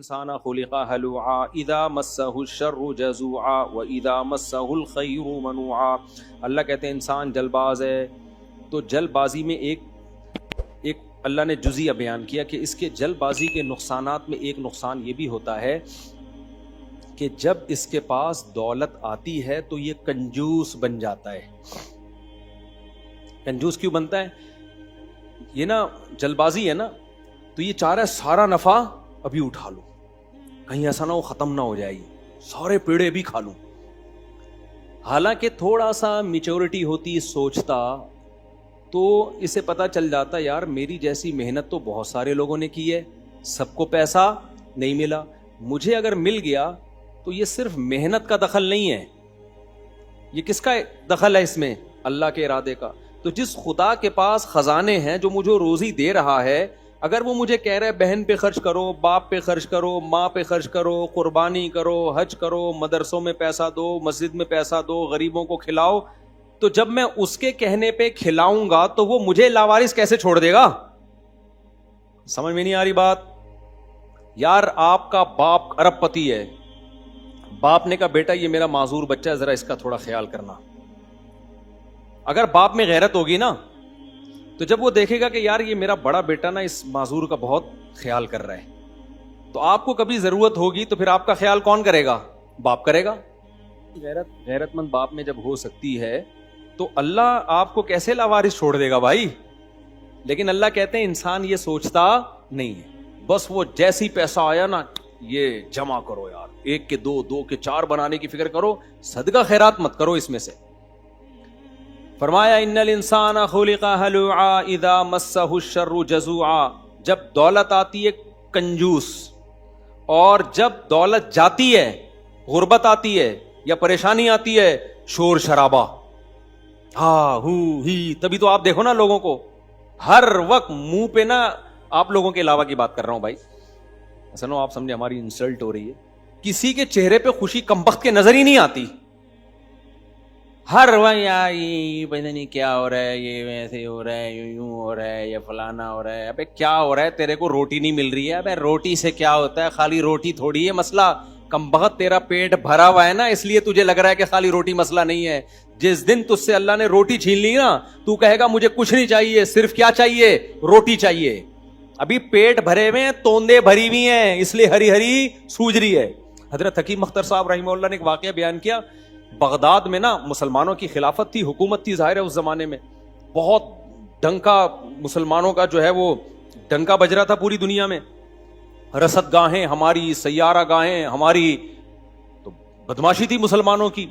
انسان خلق ہلوعا اذا مسہ الشر جزوعا واذا مسہ الخیر منوعا. اللہ کہتے ہیں انسان جلد باز ہے. تو جلد بازی میں ایک اللہ نے جزیہ بیان کیا کہ اس کے جلد بازی کے نقصانات میں ایک نقصان یہ بھی ہوتا ہے کہ جب اس کے پاس دولت آتی ہے تو یہ کنجوس بن جاتا ہے. کنجوس کیوں بنتا ہے؟ یہ نا جلد بازی ہے نا، تو یہ چاہ رہا ہے سارا نفع ابھی اٹھا لوں، کہیں ایسا نہ ہو ختم نہ ہو جائے گی، سارے پیڑے بھی کھا لوں. حالانکہ تھوڑا سا میچورٹی ہوتی سوچتا تو اسے پتا چل جاتا یار میری جیسی محنت تو بہت سارے لوگوں نے کی ہے، سب کو پیسہ نہیں ملا، مجھے اگر مل گیا تو یہ صرف محنت کا دخل نہیں ہے، یہ کس کا دخل ہے اس میں؟ اللہ کے ارادے کا. تو جس خدا کے پاس خزانے ہیں جو مجھے روزی دے رہا ہے، اگر وہ مجھے کہہ رہا ہے بہن پہ خرچ کرو، باپ پہ خرچ کرو، ماں پہ خرچ کرو، قربانی کرو، حج کرو، مدرسوں میں پیسہ دو، مسجد میں پیسہ دو، غریبوں کو کھلاؤ، تو جب میں اس کے کہنے پہ کھلاؤں گا تو وہ مجھے لاوارث کیسے چھوڑ دے گا؟ سمجھ میں نہیں آ رہی بات؟ یار آپ کا باپ ارب پتی ہے، باپ نے کہا بیٹا یہ میرا معذور بچہ ہے، ذرا اس کا تھوڑا خیال کرنا. اگر باپ میں غیرت ہوگی نا تو جب وہ دیکھے گا کہ یار یہ میرا بڑا بیٹا نا اس معذور کا بہت خیال کر رہا ہے، تو آپ کو کبھی ضرورت ہوگی تو پھر آپ کا خیال کون کرے گا؟ باپ کرے گا. غیرت مند باپ میں جب ہو سکتی ہے تو اللہ آپ کو کیسے لاوارث چھوڑ دے گا بھائی؟ لیکن اللہ کہتے ہیں انسان یہ سوچتا نہیں ہے، بس وہ جیسی پیسہ آیا نا یہ جمع کرو یار، ایک کے دو، دو کے چار بنانے کی فکر کرو، صدقہ خیرات مت کرو اس میں سے. فرمایا ان الانسان خلق ہلوعا اذا مسہ الشر جزوعا. جب دولت آتی ہے کنجوس، اور جب دولت جاتی ہے، غربت آتی ہے یا پریشانی آتی ہے، شور شرابہ، ہاں ہو ہی. تبھی تو آپ دیکھو نا لوگوں کو ہر وقت منہ پہ نا، آپ لوگوں کے علاوہ کی بات کر رہا ہوں بھائی، ایسا نہ آپ سمجھے ہماری انسلٹ ہو رہی ہے. کسی کے چہرے پہ خوشی کمبخت کے نظر ہی نہیں آتی. ہر وقت یار یہ پتہ نہیں کیا ہو رہا ہے، یہ ویسے ہو رہا ہے، یوں ہو رہا ہے، یہ فلانا ہو رہا ہے. ابے کیا ہو رہا ہے؟ تیرے کو روٹی نہیں مل رہی ہے. ابے روٹی سے کیا ہوتا ہے؟ خالی روٹی تھوڑی ہے مسئلہ. کمبخت تیرا پیٹ بھرا ہوا ہے نا، اس لیے تجھے لگ رہا ہے کہ خالی روٹی مسئلہ نہیں ہے. جس دن تجھ سے اللہ نے روٹی چھین لی نا، تو کہے گا مجھے کچھ نہیں چاہیے، صرف کیا چاہیے؟ روٹی چاہیے. ابھی پیٹ بھرے ہوئے ہیں، توندے بھری ہوئی ہیں، اس لیے ہری ہری سوج رہی ہے. حضرت حکیم اختر صاحب رحمہ اللہ نے ایک واقعہ بیان کیا. بغداد میں نا مسلمانوں کی خلافت تھی، حکومت تھی ظاہر ہے اس زمانے میں، بہت ڈنکا مسلمانوں کا جو ہے وہ ڈنکا بج رہا تھا پوری دنیا میں. رصد گاہیں ہماری، سیارہ گاہیں ہماری، تو بدماشی تھی مسلمانوں کی.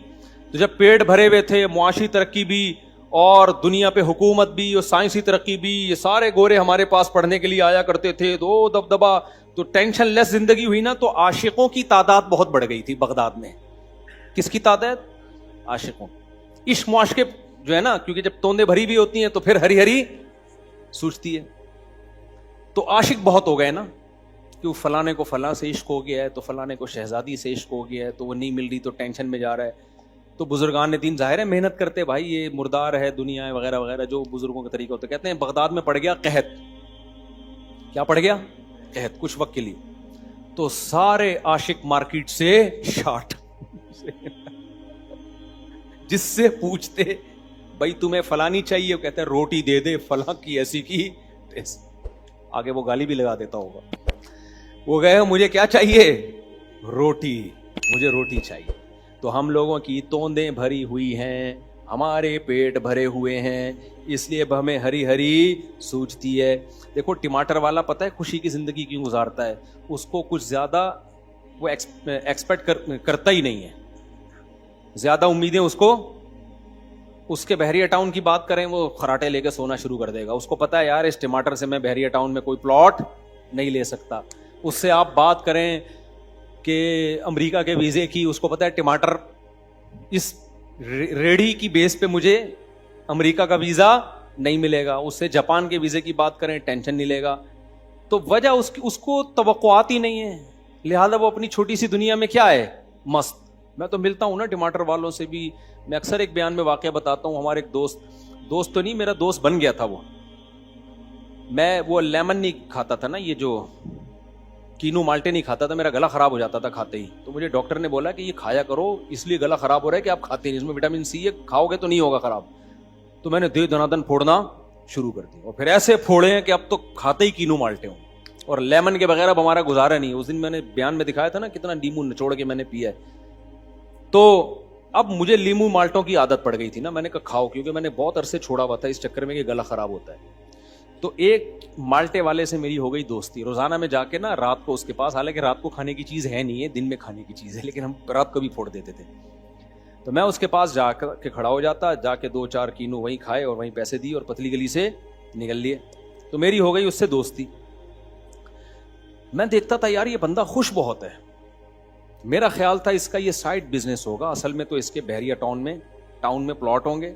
تو جب پیٹ بھرے ہوئے تھے، معاشی ترقی بھی اور دنیا پہ حکومت بھی اور سائنسی ترقی بھی، یہ سارے گورے ہمارے پاس پڑھنے کے لیے آیا کرتے تھے، دو دبدبا، تو ٹینشن لیس زندگی ہوئی نا. تو عاشقوں کی تعداد بہت بڑھ گئی تھی بغداد میں. کس کی تعداد؟ عاشقوں. عشق معاشقے جو ہے نا، کیونکہ جب توندے بھری بھی ہوتی ہیں تو پھر ہری ہری سوچتی ہے. تو عاشق بہت ہو گئے نا، کہ فلانے کو فلاں سے عشق ہو گیا ہے، تو فلانے کو شہزادی سے عشق ہو گیا ہے، تو وہ نہیں مل رہی تو ٹینشن میں جا رہا ہے. تو بزرگان دین ظاہر ہے محنت کرتے، بھائی یہ مردار ہے دنیا ہے وغیرہ وغیرہ، جو بزرگوں کا طریقہ ہوتا ہے. کہتے ہیں بغداد میں پڑ گیا قحط. کیا پڑ گیا؟ قحط، کچھ وقت کے لیے. تو سارے عاشق مارکیٹ سے شارٹ. جس سے پوچھتے بھائی تمہیں فلانی چاہیے، وہ کہتا ہے روٹی دے دے فلاں کی ایسی کی. آگے وہ گالی بھی لگا دیتا ہوگا. وہ گئے مجھے کیا چاہیے؟ روٹی، مجھے روٹی چاہیے. تو ہم لوگوں کی توندیں بھری ہوئی ہیں، ہمارے پیٹ بھرے ہوئے ہیں، اس لیے ہمیں ہری ہری سوچتی ہے. دیکھو ٹماٹر والا پتہ ہے خوشی کی زندگی کیوں گزارتا ہے؟ اس کو کچھ زیادہ وہ ایکسپیکٹ کرتا ہی نہیں ہے، زیادہ امیدیں اس کو. اس کے بحریہ ٹاؤن کی بات کریں، وہ خراٹے لے کے سونا شروع کر دے گا. اس کو پتا ہے یار اس ٹماٹر سے میں بحریہ ٹاؤن میں کوئی پلاٹ نہیں لے سکتا. اس سے آپ بات کریں کہ امریکہ کے ویزے کی، اس کو پتا ہے ٹماٹر اس ریڑھی کی بیس پہ مجھے امریکہ کا ویزا نہیں ملے گا. اس سے جاپان کے ویزے کی بات کریں، ٹینشن نہیں لے گا. تو وجہ اس کو توقعات ہی نہیں ہے، لہذا وہ اپنی چھوٹی سی دنیا میں کیا ہے؟ مست. میں تو ملتا ہوں نا ٹماٹر والوں سے بھی. میں اکثر ایک بیان میں واقعہ بتاتا ہوں. ہمارے ایک دوست تو نہیں، میرا دوست بن گیا تھا. وہ لیمن نہیں کھاتا تھا نا، یہ جو کینو مالٹے نہیں کھاتا تھا, میرا گلا خراب ہو جاتا تھا کھاتے ہی. تو مجھے ڈاکٹر نے بولا کہ یہ کھایا کرو, اس لیے گلا خراب ہو رہا ہے کہ آپ کھاتے نہیں, اس میں وٹامن سی ہے, کھاؤ گے تو نہیں ہوگا خراب. تو میں نے دنادن پھوڑنا شروع کر دی, اور پھر ایسے پھوڑے ہیں کہ اب تو کھاتے ہی کینو مالٹے ہوں. اور لیمن کے بغیر اب ہمارا گزارا نہیں. اس دن میں نے بیان میں دکھایا تھا نا کتنا لیمو نچوڑ کے میں نے پیا ہے. تو اب مجھے لیمو مالٹوں کی عادت پڑ گئی تھی نا, میں نے کہا کھاؤ, کیونکہ میں نے بہت عرصے چھوڑا ہوا تھا اس چکر میں کہ گلا خراب ہوتا ہے. تو ایک مالٹے والے سے میری ہو گئی دوستی. روزانہ میں جا کے نا رات کو اس کے پاس, حالانکہ رات کو کھانے کی چیز ہے نہیں ہے, دن میں کھانے کی چیز ہے, لیکن ہم رات کو بھی پھوڑ دیتے تھے. تو میں اس کے پاس جا کے کھڑا ہو جاتا, جا کے 2-4 کینو وہیں کھائے اور وہیں پیسے دی اور پتلی گلی سے نکل لیے. تو میری ہو گئی اس سے دوستی. میں دیکھتا تھا یار یہ بندہ خوش بہت ہے. میرا خیال تھا اس کا یہ سائڈ بزنس ہوگا, اصل میں تو اس کے بحریہ ٹاؤن میں پلاٹ ہوں گے,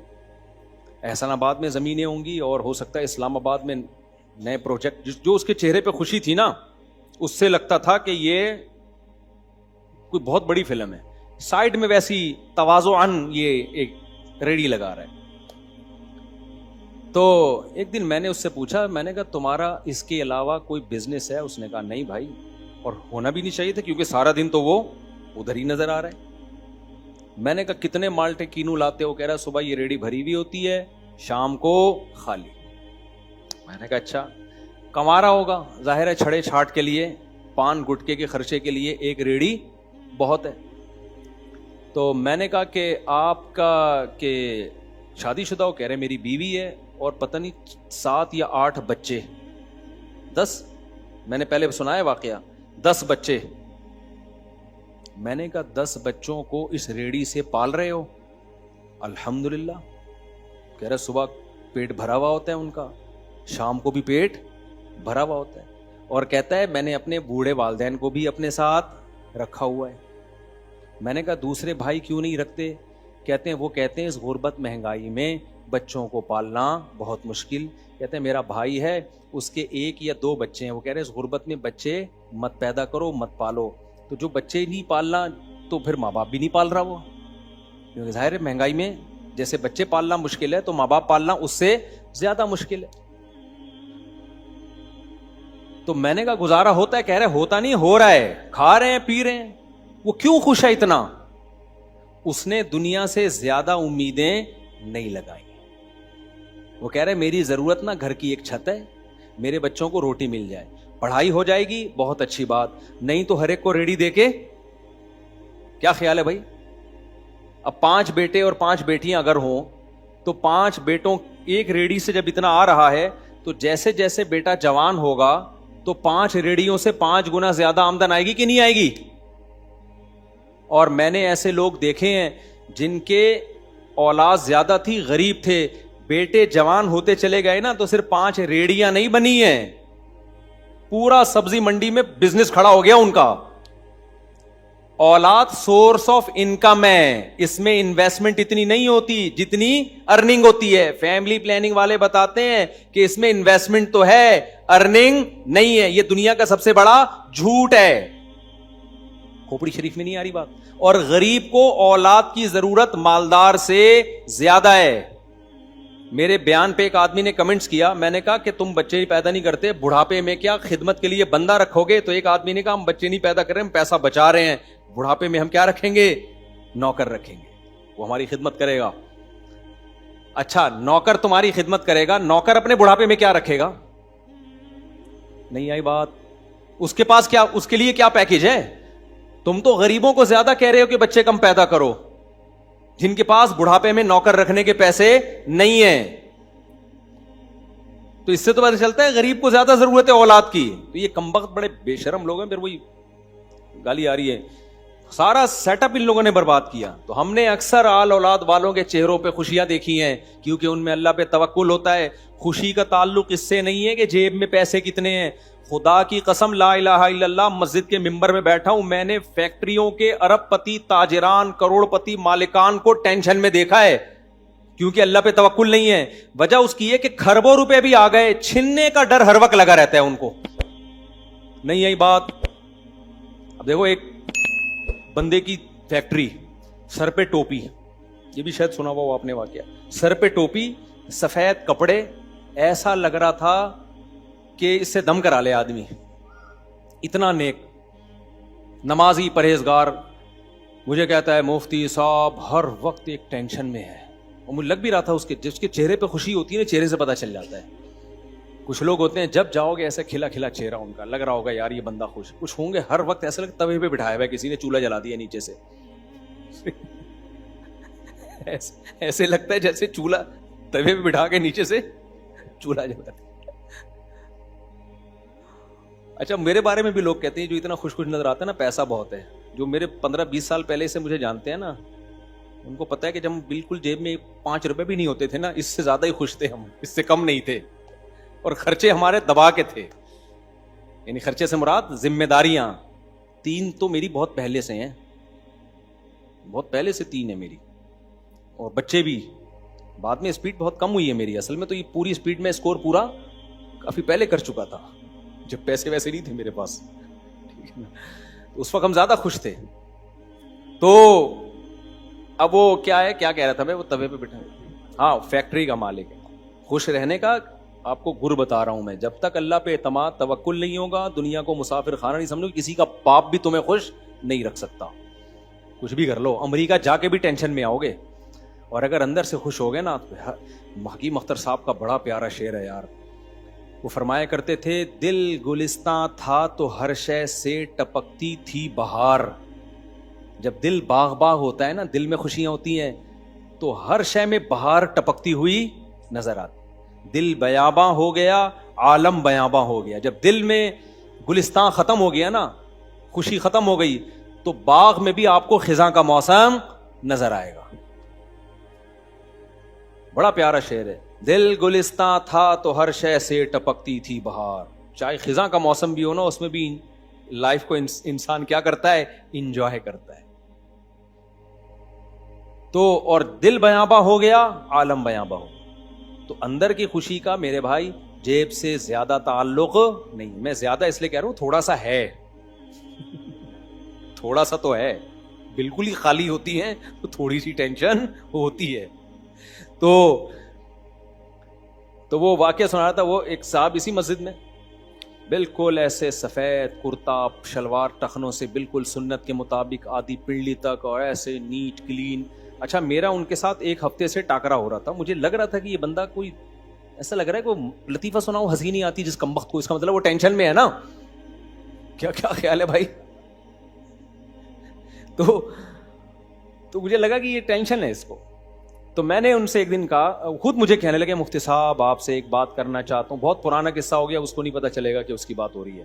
احسان آباد میں زمینیں ہوں گی, اور ہو سکتا ہے اسلام آباد میں نئے پروجیکٹ. جو اس کے چہرے پہ خوشی تھی نا, اس سے لگتا تھا کہ یہ کوئی بہت بڑی فلم ہے. سائڈ میں ویسی تواضعاً یہ ایک ریڑی لگا رہا ہے. تو ایک دن میں نے اس سے پوچھا, میں نے کہا تمہارا اس کے علاوہ کوئی بزنس ہے؟ اس نے کہا نہیں بھائی, اور ہونا بھی نہیں چاہیے تھا کیونکہ سارا دن تو وہ ادھر ہی نظر آ رہا ہے. میں نے کہا کتنے مالٹے کینو لاتے ہو؟ کہہ رہا صبح یہ ریڑی بھری ہوئی ہوتی ہے, شام کو خالی. میں نے کہا اچھا, کما رہا ہوگا ظاہر ہے, چھڑے چھاٹ کے لیے, پان گٹکے کے خرچے کے لیے ایک ریڑی بہت ہے. تو میں نے کہا کہ آپ کا کہ شادی شدہ ہو؟ کہہ رہے میری بیوی ہے اور پتہ نہیں 7 یا 8 بچے, 10, میں نے پہلے سنا ہے واقعہ, 10 بچے. میں نے کہا 10 بچوں کو اس ریڑی سے پال رہے ہو؟ الحمدللہ. کہہ رہا صبح پیٹ بھرا ہوا ہوتا ہے ان کا, شام کو بھی پیٹ بھرا ہوا ہوتا ہے, اور کہتا ہے میں نے اپنے بوڑھے والدین کو بھی اپنے ساتھ رکھا ہوا ہے. میں نے کہا دوسرے بھائی کیوں نہیں رکھتے؟ کہتے ہیں وہ کہتے ہیں اس غربت مہنگائی میں بچوں کو پالنا بہت مشکل. کہتے ہیں میرا بھائی ہے, اس کے 1 یا 2 بچے ہیں, وہ کہہ رہے ہیں اس غربت میں بچے مت پیدا کرو, مت پالو. تو جو بچے نہیں پالنا تو پھر ماں باپ بھی نہیں پال رہا وہ, کیونکہ ظاہر ہے مہنگائی میں جیسے بچے پالنا مشکل ہے تو ماں باپ پالنا اس سے زیادہ مشکل ہے. تو میں نے کہا گزارا ہوتا ہے؟ کہہ رہے ہوتا نہیں, ہو رہا ہے, کھا رہے ہیں پی رہے ہیں. وہ کیوں خوش ہے اتنا؟ اس نے دنیا سے زیادہ امیدیں نہیں لگائی. وہ کہہ رہے میری ضرورت نا گھر کی ایک چھت ہے, میرے بچوں کو روٹی مل جائے, پڑھائی ہو جائے گی بہت اچھی بات, نہیں تو ہر ایک کو ریڑی دے کے. کیا خیال ہے بھائی؟ اب 5 بیٹے اور 5 بیٹیاں اگر ہوں تو 5 بیٹوں ایک ریڑی سے جب اتنا آ رہا ہے تو جیسے جیسے بیٹا جوان ہوگا تو 5 ریڑیوں سے 5 گنا زیادہ آمدن آئے گی کہ نہیں آئے گی؟ اور میں نے ایسے لوگ دیکھے ہیں جن کے اولاد زیادہ تھی, غریب تھے, بیٹے جوان ہوتے چلے گئے نا تو صرف 5 ریڑیاں نہیں بنی ہیں, پورا سبزی منڈی میں بزنس کھڑا ہو گیا ان کا. اولاد سورس آف انکم ہے, اس میں انویسٹمنٹ اتنی نہیں ہوتی جتنی ارننگ ہوتی ہے. فیملی پلاننگ والے بتاتے ہیں کہ اس میں انویسٹمنٹ تو ہے, ارننگ نہیں ہے. یہ دنیا کا سب سے بڑا جھوٹ ہے, کھوپڑی شریف میں نہیں آ رہی بات. اور غریب کو اولاد کی ضرورت مالدار سے زیادہ ہے. میرے بیان پہ ایک آدمی نے کمنٹس کیا, میں نے کہا کہ تم بچے پیدا نہیں کرتے, بڑھاپے میں کیا خدمت کے لیے بندہ رکھو گے؟ تو ایک آدمی نے کہا ہم بچے نہیں پیدا کر رہے, ہم پیسہ بچا رہے ہیں, بڑھاپے میں ہم کیا رکھیں گے؟ نوکر رکھیں گے, وہ ہماری خدمت کرے گا. اچھا نوکر تمہاری خدمت کرے گا, نوکر اپنے بڑھاپے میں کیا رکھے گا؟ نہیں آئی بات. اس کے پاس کیا, اس کے لیے کیا پیکیج ہے؟ تم تو غریبوں کو زیادہ کہہ رہے ہو کہ بچے کم پیدا کرو, جن کے پاس بڑھاپے میں نوکر رکھنے کے پیسے نہیں ہیں. تو اس سے تو پتہ چلتا ہے غریب کو زیادہ ضرورت ہے اولاد کی. تو یہ کمبخت بڑے بے شرم لوگ ہیں, پھر وہی گالی آ رہی ہے. سارا سیٹ اپ ان لوگوں نے برباد کیا. تو ہم نے اکثر آل اولاد والوں کے چہروں پہ خوشیاں دیکھی ہیں, کیونکہ ان میں اللہ پہ توکل ہوتا ہے. خوشی کا تعلق اس سے نہیں ہے کہ جیب میں پیسے کتنے ہیں. خدا کی قسم لا الہ الا اللہ, مسجد کے ممبر میں بیٹھا ہوں, میں نے فیکٹریوں کے ارب پتی تاجران کروڑ پتی مالکان کو ٹینشن میں دیکھا ہے, کیونکہ اللہ پہ توکل نہیں ہے. وجہ اس کی ہے کہ کھربوں روپے بھی آ گئے, چھننے کا ڈر ہر وقت لگا رہتا ہے ان کو. نہیں آئی بات. اب دیکھو ایک بندے کی فیکٹری, سر پہ ٹوپی, یہ بھی شاید سنا ہوا آپ نے واقعہ, سر پہ ٹوپی, سفید کپڑے, ایسا لگ رہا تھا کہ اس سے دم کرا لے آدمی, اتنا نیک, نمازی, پرہیزگار, مجھے کہتا ہے مفتی صاحب ہر وقت ایک ٹینشن میں ہے. اور مجھے لگ بھی رہا تھا اس کے جس کے چہرے پہ خوشی ہوتی ہے نا, چہرے سے پتہ چل جاتا ہے. کچھ لوگ ہوتے ہیں جب جاؤ گے ایسے کھلا کھلا چہرہ ان کا, لگ رہا ہوگا یار یہ بندہ خوش. کچھ ہوں گے ہر وقت ایسا لگتا توے پہ بٹھایا ہوا ہے کسی نے, چولہا جلا دیا نیچے سے. ایسے لگتا ہے جیسے چولہا توے پہ بٹھا کے نیچے سے چولہا جلا دیا. اچھا میرے بارے میں بھی لوگ کہتے ہیں جو اتنا خوش خوش نظر آتا ہے نا پیسہ بہت ہے. جو میرے 15-20 سال پہلے سے مجھے جانتے ہیں نا, ان کو پتا ہے کہ جب ہم بالکل جیب میں 5 روپے بھی نہیں ہوتے تھے نا, اس سے زیادہ ہی خوش تھے ہم, اس سے کم نہیں تھے. اور خرچے ہمارے دبا کے تھے. یعنی خرچے سے مراد ذمہ داریاں 3 تو میری بہت پہلے سے ہیں, بہت پہلے سے 3 ہیں میری. اور بچے بھی بعد میں, اسپیڈ بہت کم ہوئی ہے میری. اصل میں تو یہ پوری اسپیڈ میں اسکور پورا کافی پہلے کر چکا تھا جب پیسے ویسے نہیں تھے میرے پاس. اس وقت ہم زیادہ خوش تھے. تو اب وہ کیا ہے, کیا کہہ رہا تھا میں, وہ توے پہ بیٹھا, ہاں فیکٹری کا مالک ہے. خوش رہنے کا آپ کو گر بتا رہا ہوں میں, جب تک اللہ پہ اعتماد توکل نہیں ہوگا, دنیا کو مسافر خانہ نہیں سمجھو, کسی کا باپ بھی تمہیں خوش نہیں رکھ سکتا. کچھ بھی کر لو, امریکہ جا کے بھی ٹینشن میں آؤ گے, اور اگر اندر سے خوش ہو گئے نا. حکیم اختر صاحب کا بڑا پیارا شعر ہے یار. وہ فرمایا کرتے تھے, دل گلستاں تھا تو ہر شے سے ٹپکتی تھی بہار. جب دل باغ باغ ہوتا ہے نا, دل میں خوشیاں ہوتی ہیں, تو ہر شے میں بہار ٹپکتی ہوئی نظر آتی. دل بیاباں ہو گیا, عالم بیاباں ہو گیا. جب دل میں گلستان ختم ہو گیا نا, خوشی ختم ہو گئی, تو باغ میں بھی آپ کو خزاں کا موسم نظر آئے گا. بڑا پیارا شعر ہے, دل گلستان تھا تو ہر شے سے ٹپکتی تھی بہار. چاہے خزاں کا موسم بھی ہو نا, اس میں بھی لائف کو انسان کیا کرتا ہے, انجوائے کرتا ہے. تو اور دل بیاباں ہو گیا, عالم بیاباں ہو گیا. تو اندر کی خوشی کا میرے بھائی جیب سے زیادہ تعلق نہیں. میں زیادہ اس لیے کہہ رہا ہوں, تھوڑا سا ہے, تھوڑا سا تو ہے. بالکل ہی خالی ہوتی ہے تو تھوڑی سی ٹینشن ہوتی ہے. تو وہ واقعہ سنا رہا تھا. وہ ایک صاحب اسی مسجد میں بالکل ایسے سفید کرتا شلوار ٹخنوں سے, بالکل سنت کے مطابق آدھی پنڈلی تک, اور ایسے نیٹ کلین. اچھا میرا ان کے ساتھ 1 ہفتے سے ٹاکرا ہو رہا تھا. مجھے لگ رہا تھا کہ یہ بندہ کوئی ایسا لگ رہا ہے کہ لطیفہ سناؤ ہنسی نہیں آتی جس کمبخت کو, اس کا مطلب وہ ٹینشن میں ہے نا. کیا خیال ہے بھائی؟ تو مجھے لگا کہ یہ ٹینشن ہے اس کو. تو میں نے ان سے ایک دن کہا, خود مجھے کہنے لگے مفتی صاحب آپ سے ایک بات کرنا چاہتا ہوں. بہت پرانا قصہ ہو گیا, اس کو نہیں پتا چلے گا کہ اس کی بات ہو رہی ہے.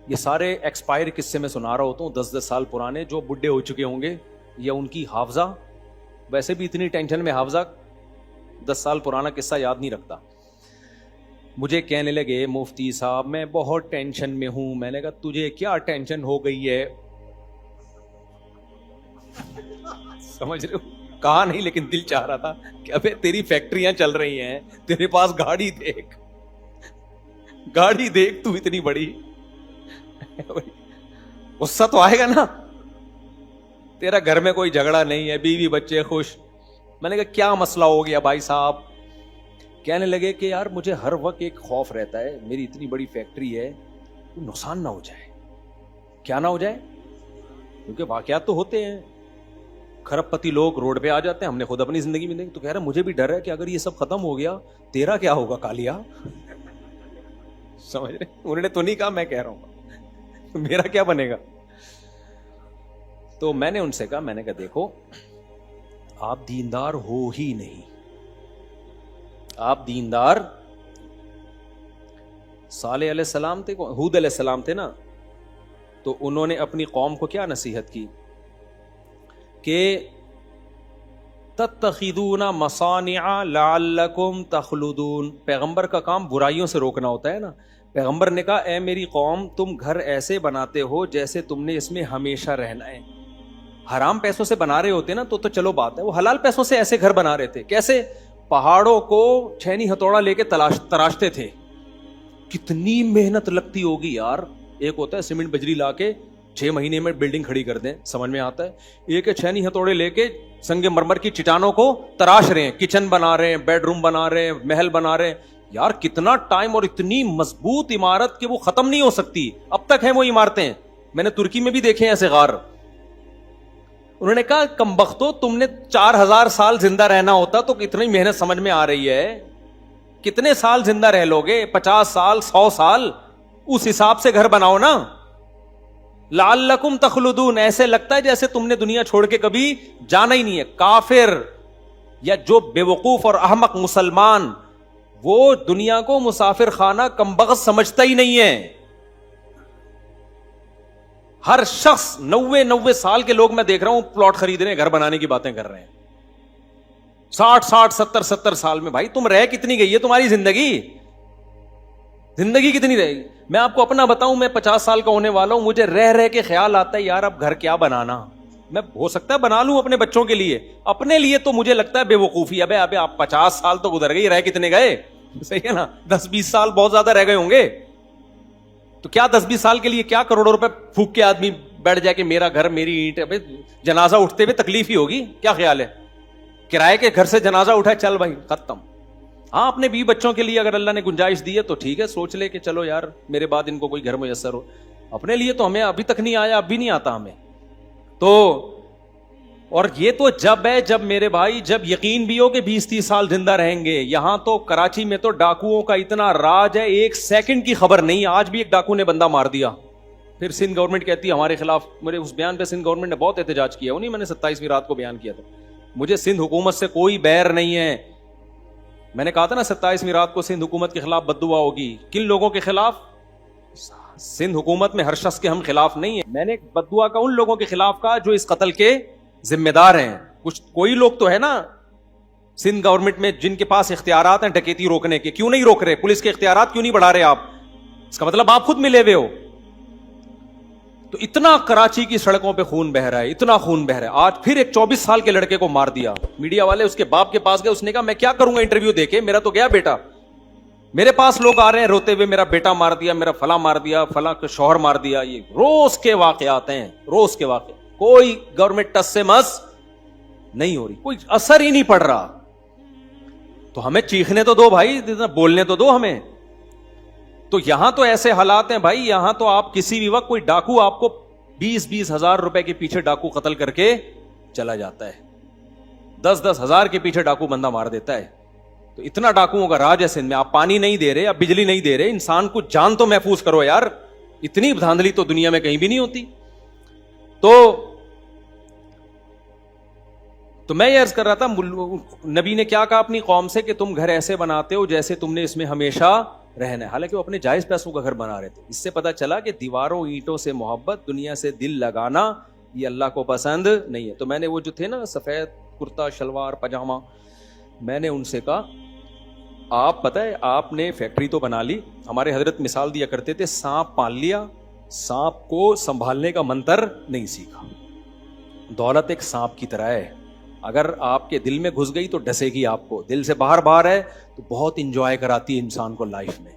یہ سارے ایکسپائر قصے میں سنا رہا ہوتا ہوں, 10 سال پرانے, جو بڈھے ہو چکے ہوں گے یا ان کی حافظہ ویسے بھی اتنی ٹینشن میں, حافظہ 10 سال پرانا قصہ یاد نہیں رکھتا. مجھے کہنے لگے مفتی صاحب میں بہت ٹینشن میں ہوں. میں نے کہا تجھے کیا ٹینشن ہو گئی ہے؟ سمجھ رہے ہو, کہا نہیں لیکن دل چاہ رہا تھا کہ ابے تیری فیکٹریاں چل رہی ہیں, تیرے پاس گاڑی دیکھ تو اتنی بڑی. غصہ تو آئے گا نا. تیرا گھر میں کوئی جھگڑا نہیں ہے, بیوی بچے خوش. میں نے کہا کیا مسئلہ ہو گیا بھائی صاحب؟ کہنے لگے کہ یار مجھے ہر وقت ایک خوف رہتا ہے, میری اتنی بڑی فیکٹری ہے, نقصان نہ ہو جائے. کیا نہ ہو جائے؟ کیونکہ واقعات تو ہوتے ہیں, کھرب پتی لوگ روڈ پہ آ جاتے ہیں, ہم نے خود اپنی زندگی میں دیکھی. تو کہہ رہا مجھے بھی ڈر ہے کہ اگر یہ سب ختم ہو گیا تیرا کیا ہوگا کالیا. سمجھ رہے, انہوں نے تو نہیں کہا, میں کہہ رہا ہوں میرا کیا بنے گا. تو میں نے ان سے کہا, میں نے کہا دیکھو آپ دیندار ہو ہی نہیں, آپ دیندار. صالح علیہ السلام تھے, ہود علیہ السلام تھے نا, تو انہوں نے اپنی قوم کو کیا نصیحت کی کہ تتخذون مصانع لعلکم تخلدون. پیغمبر کا کام برائیوں سے روکنا ہوتا ہے نا. پیغمبر نے کہا اے میری قوم تم گھر ایسے بناتے ہو جیسے تم نے اس میں ہمیشہ رہنا ہے. حرام پیسوں سے بنا رہے ہوتے نا تو چلو بات ہے, وہ حلال پیسوں سے ایسے گھر بنا رہے تھے. کیسے؟ پہاڑوں کو چھینی ہتھوڑا لے کے تراشتے تھے. کتنی محنت لگتی ہوگی یار. ایک ہوتا ہے سیمنٹ بجری لا کے 6 مہینے میں بلڈنگ کھڑی کر دیں, سمجھ میں آتا ہے. ایک چھینی ہتھوڑے لے کے سنگ مرمر کی چٹانوں کو تراش رہے ہیں, کچن بنا رہے ہیں, بیڈ روم بنا رہے ہیں, محل بنا رہے ہیں. یار کتنا ٹائم اور اتنی مضبوط عمارت کہ وہ ختم نہیں ہو سکتی, اب تک ہیں وہ عمارتیں. میں نے ترکی میں بھی دیکھے ہیں ایسے غار. انہوں نے کہا کمبختو تم نے 4000 سال زندہ رہنا ہوتا تو اتنی محنت سمجھ میں آ رہی ہے, کتنے سال زندہ رہ لو گے, 50 سال 100 سال, اس حساب سے گھر بناؤ نا. لعلکم تخلدون, ایسے لگتا ہے جیسے تم نے دنیا چھوڑ کے کبھی جانا ہی نہیں ہے. کافر یا جو بے وقوف اور احمق مسلمان وہ دنیا کو مسافر خانہ کمبخت سمجھتا ہی نہیں ہے. ہر شخص 90 سال کے لوگ میں دیکھ رہا ہوں پلاٹ خرید رہے ہیں, گھر بنانے کی باتیں کر رہے ہیں. 60 70 سال میں. بھائی تم رہ کتنی گئی ہے تمہاری زندگی کتنی رہے گی؟ میں آپ کو اپنا بتاؤں, میں 50 سال کا ہونے والا ہوں, مجھے رہ کے خیال آتا ہے یار اب گھر کیا بنانا. میں ہو سکتا ہے بنا لوں اپنے بچوں کے لیے, اپنے لیے تو مجھے لگتا ہے بے وقوفی. ابے آپ 50 سال تو گزر گئی, رہ کتنے گئے؟ صحیح ہے نا, 10-20 سال بہت زیادہ رہ گئے ہوں گے. تو کیا 10-20 سال کے لیے کیا کروڑوں روپے پھونک کے آدمی بیٹھ جائے کہ میرا گھر میری اینٹ ہے؟ جنازہ اٹھتے ہوئے تکلیف ہی ہوگی. کیا خیال ہے, کرائے کے گھر سے جنازہ اٹھا چل بھائی ختم. ہاں اپنے 20 بچوں کے لیے اگر اللہ نے گنجائش دی ہے تو ٹھیک ہے, سوچ لے کہ چلو یار میرے بعد ان کو کوئی گھر میسر ہو. اپنے لیے تو ہمیں ابھی تک نہیں آیا, اب بھی نہیں آتا ہمیں تو. اور یہ تو جب ہے جب میرے بھائی, جب یقین بھی ہو کہ 20-30 سال زندہ رہیں گے. یہاں تو کراچی میں تو ڈاکوؤں کا اتنا راج ہے, 1 سیکنڈ کی خبر نہیں. آج بھی ایک ڈاکو نے بندہ مار دیا, پھر سندھ گورنمنٹ کہتی ہے ہمارے خلاف. میرے اس بیان پہ سندھ گورنمنٹ نے بہت احتجاج کیا, وہ نہیں میں نے 27ویں رات کو بیان کیا تھا. مجھے سندھ حکومت سے کوئی بیر نہیں ہے. میں نے کہا تھا نا 27ویں رات کو سندھ حکومت کے خلاف بد دعا ہوگی. کن لوگوں کے خلاف؟ سندھ حکومت میں ہر شخص کے ہم خلاف نہیں ہیں. میں نے بد دعا کا ان لوگوں کے خلاف کہا جو اس قتل کے ذمہ دار ہیں. کوئی لوگ تو ہے نا سندھ گورنمنٹ میں جن کے پاس اختیارات ہیں ڈکیتی روکنے کے, کیوں نہیں روک رہے؟ پولیس کے اختیارات کیوں نہیں بڑھا رہے آپ؟ اس کا مطلب آپ خود ملے ہوئے ہو. تو اتنا کراچی کی سڑکوں پہ خون بہ رہا ہے, اتنا خون بہ رہا ہے. آج پھر ایک 24 سال کے لڑکے کو مار دیا. میڈیا والے اس کے باپ کے پاس گئے, اس نے کہا میں کیا کروں گا انٹرویو دے کے, میرا تو گیا بیٹا. میرے پاس لوگ آ رہے ہیں روتے ہوئے, میرا بیٹا مار دیا, میرا فلاں مار دیا, فلاں کا شوہر مار دیا. یہ روز کے واقعات ہیں, روز کے واقع. کوئی گورنمنٹ ٹس سے مس نہیں ہو رہی, کوئی اثر ہی نہیں پڑ رہا. تو ہمیں چیخنے تو دو بھائی, بولنے تو دو ہمیں. تو یہاں تو ایسے حالات ہیں بھائی, یہاں تو آپ کسی بھی وقت کوئی ڈاکو آپ کو 20-20 ہزار روپے کے پیچھے ڈاکو قتل کر کے چلا جاتا ہے, 10-10 ہزار کے پیچھے ڈاکو بندہ مار دیتا ہے. تو اتنا ڈاکوؤں کا راج ہے سندھ میں. آپ پانی نہیں دے رہے, آپ بجلی نہیں دے رہے, انسان کو جان تو محفوظ کرو یار. اتنی دھاندلی تو دنیا میں کہیں بھی نہیں ہوتی. تو میں یہ عرض کر رہا تھا, نبی نے کیا کہا اپنی قوم سے کہ تم گھر ایسے بناتے ہو جیسے تم نے اس میں ہمیشہ رہنا ہے. حالانکہ وہ اپنے جائز پیسوں کا گھر بنا رہے تھے. اس سے پتا چلا کہ دیواروں اینٹوں سے محبت, دنیا سے دل لگانا, یہ اللہ کو پسند نہیں ہے. تو میں نے وہ جو تھے نا سفید کرتا شلوار پاجامہ, میں نے ان سے کہا آپ پتہ ہے آپ نے فیکٹری تو بنا لی, ہمارے حضرت مثال دیا کرتے تھے سانپ پال لیا, سانپ کو سنبھالنے کا منتر نہیں سیکھا. دولت ایک سانپ کی طرح ہے, اگر آپ کے دل میں گھس گئی تو ڈسے گی آپ کو. دل سے باہر ہے تو بہت انجوائے کراتی ہے انسان کو لائف میں.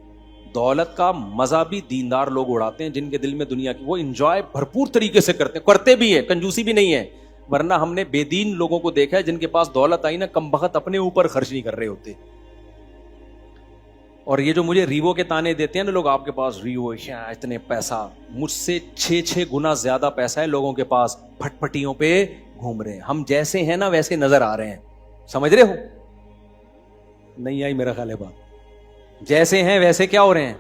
دولت کا مزہ بھی دیندار لوگ اڑاتے ہیں جن کے دل میں دنیا کی, وہ انجوائے بھرپور طریقے سے کرتے بھی ہیں, کنجوسی بھی نہیں ہے. ورنہ ہم نے بے دین لوگوں کو دیکھا ہے جن کے پاس دولت آئی نا, کم بخت اپنے اوپر خرچ نہیں کر رہے ہوتے. اور یہ جو مجھے ریوو کے تانے دیتے ہیں نا لوگ, آپ کے پاس ریوو اتنے پیسہ, مجھ سے 6 گنا زیادہ پیسہ ہے لوگوں کے پاس, پھٹ پھٹیوں پہ گھوم رہے ہیں. ہم جیسے ہیں نا ویسے نظر آ رہے ہیں, سمجھ رہے ہو؟ نہیں آئی میرا خیال ہے بات. جیسے ہیں ویسے کیا ہو رہے ہیں.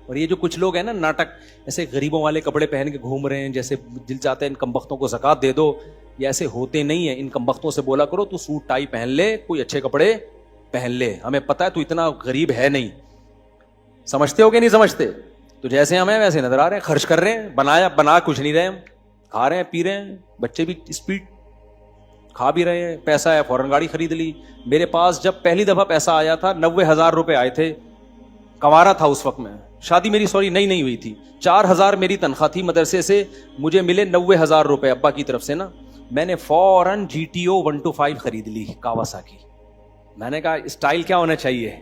اور یہ جو کچھ لوگ ہیں نا ناٹک, ایسے غریبوں والے کپڑے پہن کے گھوم رہے ہیں جیسے دل چاہتے ہیں ان کمبختوں کو زکات دے دو. یہ ایسے ہوتے نہیں ہیں. ان کمبختوں سے بولا کرو تو سوٹ ٹائی پہن لے, کوئی اچھے کپڑے پہن لے, ہمیں پتا ہے تو اتنا غریب ہے نہیں. سمجھتے ہو کہ نہیں سمجھتے؟ تو جیسے ہم ہیں ویسے نظر آ رہے ہیں, خرچ کر رہے ہیں, بنا کچھ نہیں رہے, ہم کھا رہے ہیں پی رہے ہیں, بچے بھی اسپیڈ کھا بھی رہے ہیں, پیسہ ہے فوراً گاڑی خرید لی. میرے پاس جب پہلی دفعہ پیسہ آیا تھا 90,000 روپے آئے تھے, کنوارا تھا اس وقت میں, شادی میری نہیں ہوئی تھی. 4,000 میری تنخواہ تھی مدرسے سے, مجھے ملے 90,000 روپے ابا کی طرف سے نا. میں نے فوراً GTO 125 خرید لی کاواساکی. میں نے کہا اسٹائل کیا ہونا چاہیے.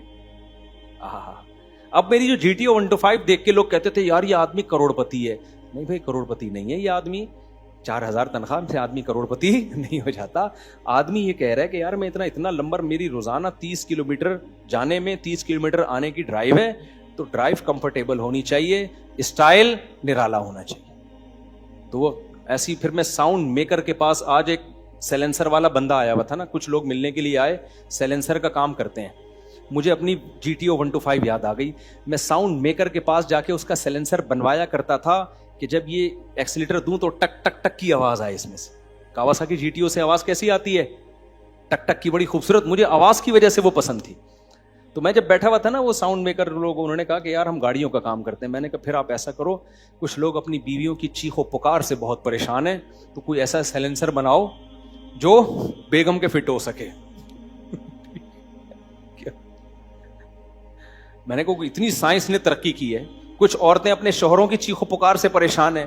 اب میری جو GTO 125 دیکھ کے لوگ کہتے تھے یار یہ آدمی کروڑ پتی ہے. نہیں بھائی کروڑ پتی نہیں ہے یہ آدمی, 4,000 تنخواہ سے آدمی کروڑپتی نہیں ہو جاتا. آدمی یہ کہہ رہا ہے کہ یار میں اتنا لمبر, میری روزانہ 30 کلومیٹر جانے میں 30 کلومیٹر آنے کی ڈرائیو ہے, تو ڈرائیو کمفرٹیبل ہونی چاہیے, اسٹائل نرالا ہونا چاہیے. تو وہ ایسی, پھر میں ساؤنڈ میکر کے پاس, آج ایک سیلنسر والا بندہ آیا ہوا تھا نا, کچھ لوگ ملنے کے لیے آئے, سیلنسر کا کام کرتے ہیں. مجھے اپنی GTO 125 یاد آ گئی. میں ساؤنڈ میکر کے پاس جا کے اس کا سیلنسر بنوایا کرتا تھا کہ جب یہ ایکسیلیٹر دوں تو ٹک ٹک ٹک کی آواز آئے اس میں سے. کاواساکی GTO سے آواز کیسی آتی ہے, ٹک ٹک کی, بڑی خوبصورت. مجھے آواز کی وجہ سے وہ پسند تھی. تو میں جب بیٹھا ہوا تھا نا, وہ ساؤنڈ میکر لوگ, انہوں نے کہا کہ یار ہم گاڑیوں کا کام کرتے ہیں. میں نے کہا پھر آپ ایسا کرو, کچھ لوگ اپنی بیویوں کی چیخ و پکار سے بہت پریشان ہیں, تو کوئی ایسا سیلنسر بناؤ جو بیگم کے فٹ ہو سکے. میں نے کہا اتنی سائنس نے ترقی کی ہے, کچھ عورتیں اپنے شوہروں کی چیخ و پکار سے پریشان ہیں,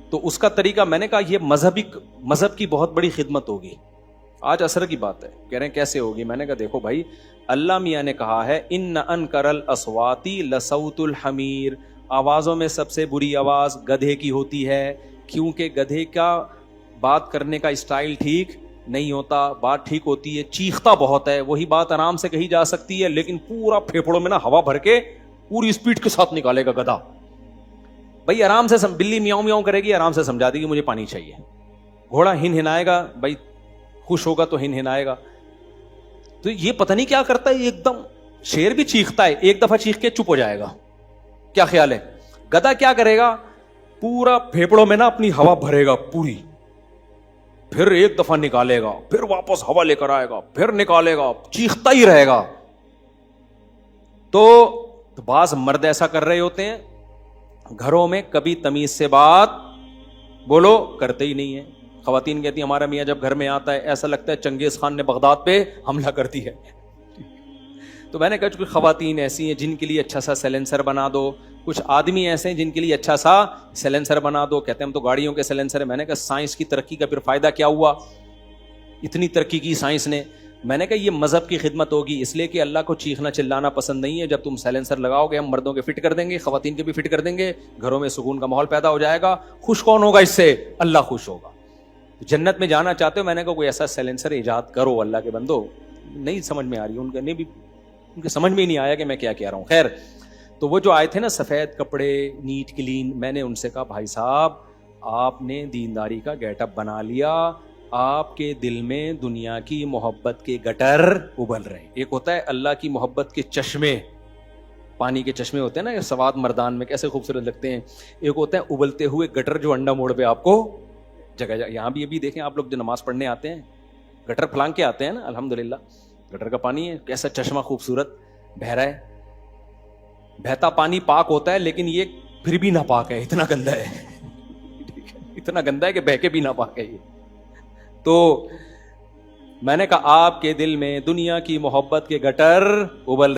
تو اس کا طریقہ, میں نے کہا یہ مذہب کی بہت بڑی خدمت ہوگی. آج عصر کی بات ہے, کہہ رہے ہیں کیسے ہوگی. میں نے کہا دیکھو بھائی, اللہ میاں نے کہا ہے ان انکر الاصوات لصوت الحمیر, آوازوں میں سب سے بری آواز گدھے کی ہوتی ہے, کیونکہ گدھے کا بات کرنے کا اسٹائل ٹھیک نہیں ہوتا, بات ٹھیک ہوتی ہے, چیختا بہت ہے. وہی بات آرام سے کہی جا سکتی ہے, لیکن پورا پھیپھڑوں میں نا ہوا بھر کے پوری اسپیڈ کے ساتھ نکالے گا گدھا. بھائی آرام سے بلی میاؤں میاؤں کرے گی, آرام سے سمجھا دے گی مجھے پانی چاہیے. گھوڑا ہن ہنائے گا, بھائی خوش ہوگا تو ہن ہنائے گا. تو یہ پتہ نہیں کیا کرتا ہے, ایک دم. شیر بھی چیختا ہے, ایک دفعہ چیخ کے چپ ہو جائے گا. کیا خیال ہے, گدھا کیا کرے گا, پورا پھیپڑوں میں نا اپنی ہوا بھرے گا پوری, پھر ایک دفعہ نکالے گا, پھر واپس ہوا لے کر آئے گا, پھر نکالے گا, چیختا ہی رہے گا. تو بعض مرد ایسا کر رہے ہوتے ہیں, گھروں میں کبھی تمیز سے بات بولو کرتے ہی نہیں ہے. خواتین کہتی ہیں ہمارا میاں جب گھر میں آتا ہے ایسا لگتا ہے چنگیز خان نے بغداد پہ حملہ کر دی ہے. تو میں نے کہا کچھ خواتین ایسی ہیں جن کے لیے اچھا سا سیلنسر بنا دو, کچھ آدمی ایسے ہیں جن کے لیے اچھا سا سیلنسر بنا دو. کہتے ہیں ہم تو گاڑیوں کے سیلنسر ہے. میں نے کہا سائنس کی ترقی کا پھر فائدہ کیا ہوا, اتنی ترقی کی سائنس نے. میں نے کہا یہ مذہب کی خدمت ہوگی, اس لیے کہ اللہ کو چیخنا چلانا پسند نہیں ہے. جب تم سیلنسر لگاؤ گے, ہم مردوں کے فٹ کر دیں گے, خواتین کے بھی فٹ کر دیں گے, گھروں میں سکون کا ماحول پیدا ہو جائے گا. خوش کون ہوگا اس سے, اللہ خوش ہوگا. جنت میں جانا چاہتے ہو, میں نے کہا کوئی ایسا سیلنسر ایجاد کرو اللہ کے بندو. نہیں سمجھ میں آ رہی, ان کے سمجھ میں ہی نہیں آیا کہ میں کیا کہہ رہا ہوں. خیر, تو وہ جو آئے تھے نا سفید کپڑے نیٹ کلین, میں نے ان سے کہا بھائی صاحب آپ نے دینداری کا گیٹ اپ بنا لیا, آپ کے دل میں دنیا کی محبت کے گٹر ابل رہے ہیں. ایک ہوتا ہے اللہ کی محبت کے چشمے, پانی کے چشمے ہوتے ہیں نا سوات مردان میں کیسے خوبصورت لگتے ہیں. ایک ہوتا ہے ابلتے ہوئے گٹر جو انڈا موڑ پہ آپ کو جگہ یہاں بھی ابھی دیکھیں آپ لوگ جو نماز پڑھنے آتے ہیں گٹر پھلانگ کے آتے ہیں نا, الحمدللہ گٹر کا پانی ہے, کیسا چشمہ خوبصورت بہ رہا ہے. بہتا پانی پاک ہوتا ہے لیکن یہ پھر بھی ناپاک ہے, اتنا گندا ہے, اتنا گندا ہے کہ بہ کے بھی ناپاک ہے یہ. تو میں نے کہا آپ کے دل میں دنیا کی محبت کے گٹر ابل